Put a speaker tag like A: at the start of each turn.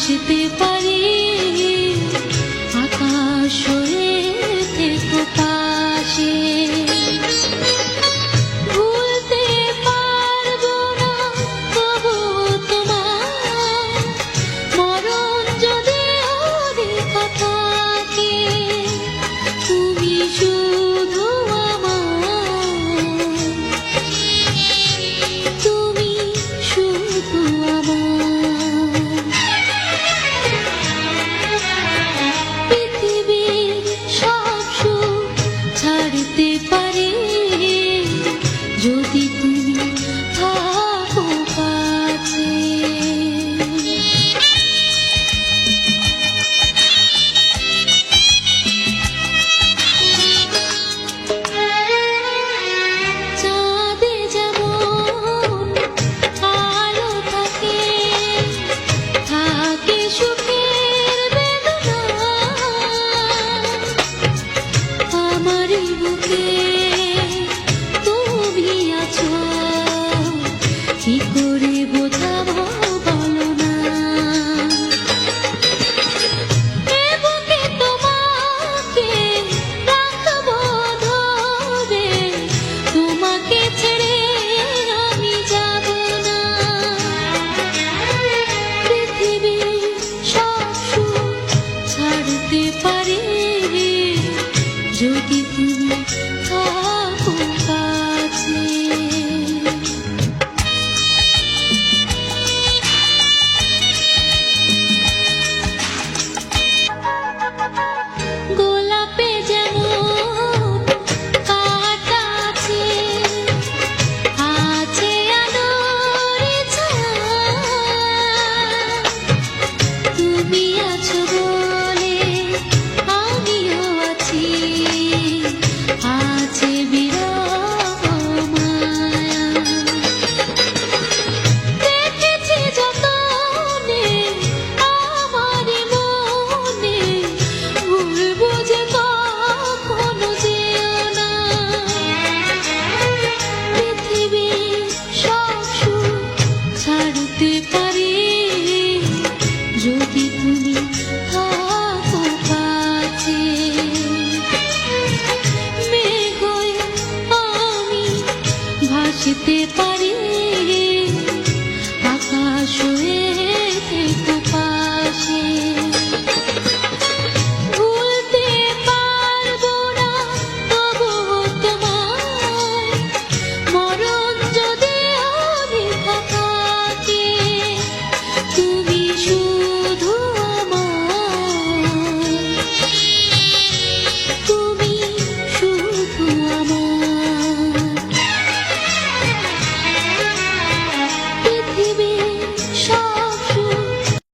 A: আসতে পারি আকাশ হয়ে থেকো পাশে। ভুলতে পারবো না তবু তোমার মরণ যদি লেখা থাকে। তুমি শুধু আমার, তুমি শুধু আমার। পৃথিবীর সব সুখ ছাড়তে পারি যদি তুমি থাকো কাছে। চাঁদে যেমন আলো থাকে, থাকে সুখের বেদনা। আমার বুকে তুমি আছো, কি করে বোঝাবো বলো না। এ বুকে তোমাকে রাখবো ধরে, তোমাকে ছেড়ে আমি যাব না। পৃথিবীর সব সুখ ছাড়তে পারি যদি তুমি থাকো